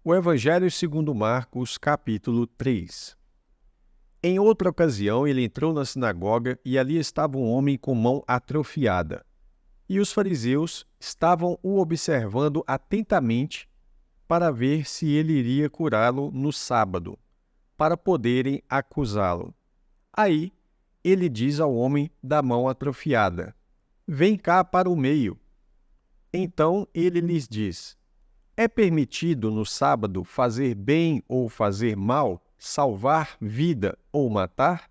O Evangelho segundo Marcos, capítulo 3. Em outra ocasião, ele entrou na sinagoga e ali estava um homem com mão atrofiada. E os fariseus estavam o observando atentamente para ver se ele iria curá-lo no sábado, para poderem acusá-lo. Aí, ele diz ao homem da mão atrofiada: "Vem cá para o meio." Então ele lhes diz: "É permitido no sábado fazer bem ou fazer mal, salvar vida ou matar?"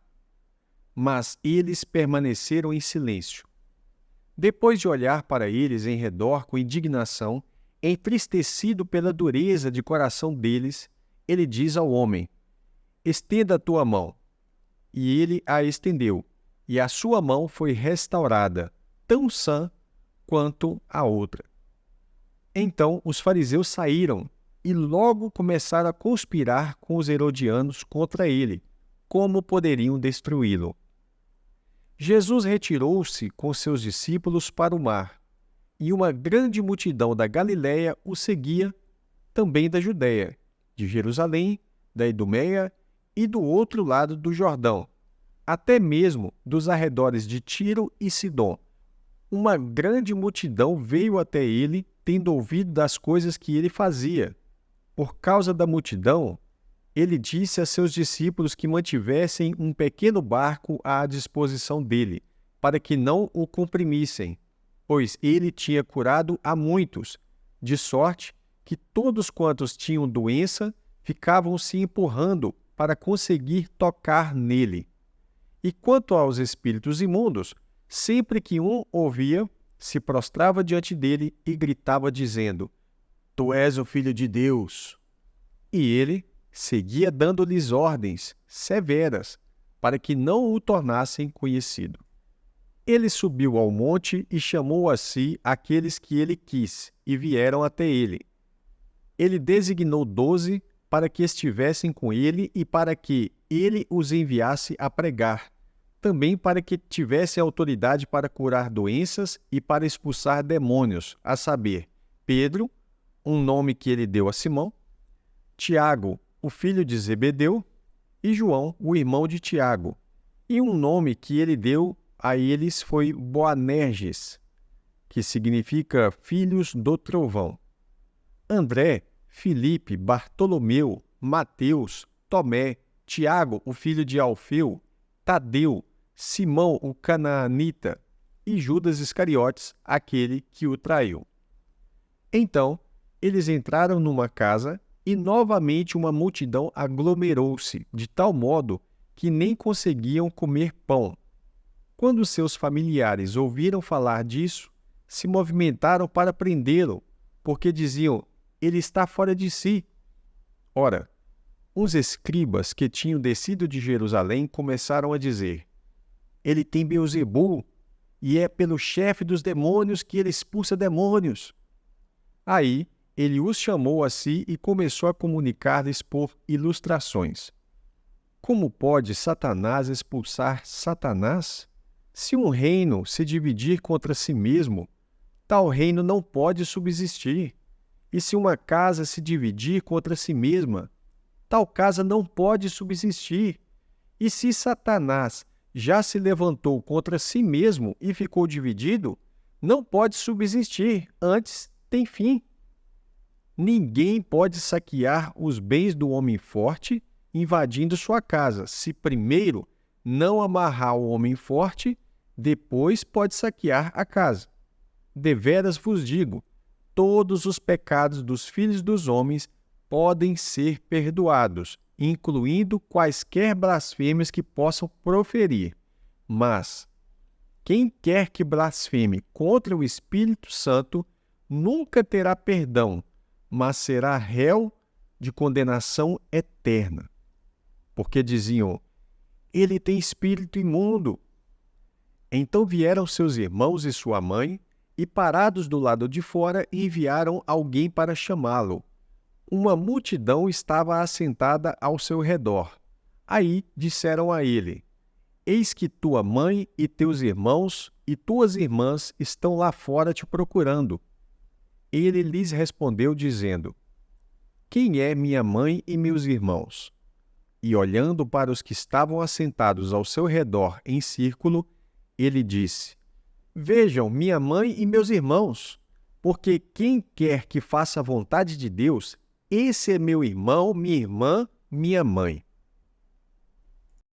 Mas eles permaneceram em silêncio. Depois de olhar para eles em redor com indignação, entristecido pela dureza de coração deles, ele diz ao homem: "Estenda a tua mão." E ele a estendeu, e a sua mão foi restaurada, tão sã quanto a outra. Então os fariseus saíram e logo começaram a conspirar com os herodianos contra ele, como poderiam destruí-lo. Jesus retirou-se com seus discípulos para o mar, e uma grande multidão da Galiléia o seguia, também da Judéia, de Jerusalém, da Idumeia e do outro lado do Jordão, até mesmo dos arredores de Tiro e Sidom. Uma grande multidão veio até ele, tendo ouvido das coisas que ele fazia. Por causa da multidão, ele disse a seus discípulos que mantivessem um pequeno barco à disposição dele, para que não o comprimissem, pois ele tinha curado a muitos, de sorte que todos quantos tinham doença ficavam se empurrando para conseguir tocar nele. E quanto aos espíritos imundos, sempre que um ouvia, se prostrava diante dele e gritava dizendo: "Tu és o Filho de Deus." E ele seguia dando-lhes ordens severas para que não o tornassem conhecido. Ele subiu ao monte e chamou a si aqueles que ele quis, e vieram até ele. Ele designou 12 para que estivessem com ele e para que ele os enviasse a pregar, também para que tivesse autoridade para curar doenças e para expulsar demônios, a saber, Pedro, um nome que ele deu a Simão, Tiago, o filho de Zebedeu, e João, o irmão de Tiago. E um nome que ele deu a eles foi Boanerges, que significa filhos do trovão. André, Filipe, Bartolomeu, Mateus, Tomé, Tiago, o filho de Alfeu, Tadeu, Simão, o canaanita, e Judas Iscariotes, aquele que o traiu. Então, eles entraram numa casa e novamente uma multidão aglomerou-se, de tal modo que nem conseguiam comer pão. Quando seus familiares ouviram falar disso, se movimentaram para prendê-lo, porque diziam: "Ele está fora de si." Ora, uns escribas que tinham descido de Jerusalém começaram a dizer: "Ele tem Beelzebul, e é pelo chefe dos demônios que ele expulsa demônios." Aí ele os chamou a si e começou a comunicar-lhes por ilustrações: "Como pode Satanás expulsar Satanás? Se um reino se dividir contra si mesmo, tal reino não pode subsistir. E se uma casa se dividir contra si mesma, tal casa não pode subsistir. E se Satanás já se levantou contra si mesmo e ficou dividido, não pode subsistir, antes tem fim. Ninguém pode saquear os bens do homem forte, invadindo sua casa. Se primeiro não amarrar o homem forte, depois pode saquear a casa. Deveras vos digo, todos os pecados dos filhos dos homens podem ser perdoados, incluindo quaisquer blasfêmias que possam proferir. Mas quem quer que blasfeme contra o Espírito Santo nunca terá perdão, mas será réu de condenação eterna. Porque diziam: "Ele tem espírito imundo." Então vieram seus irmãos e sua mãe, e parados do lado de fora, enviaram alguém para chamá-lo. Uma multidão estava assentada ao seu redor. Aí disseram a ele: "Eis que tua mãe e teus irmãos e tuas irmãs estão lá fora te procurando." Ele lhes respondeu dizendo: quem é minha mãe e meus irmãos? E olhando para os que estavam assentados ao seu redor em círculo, ele disse: Vejam minha mãe e meus irmãos, porque quem quer que faça a vontade de Deus, esse é meu irmão, minha irmã, minha mãe.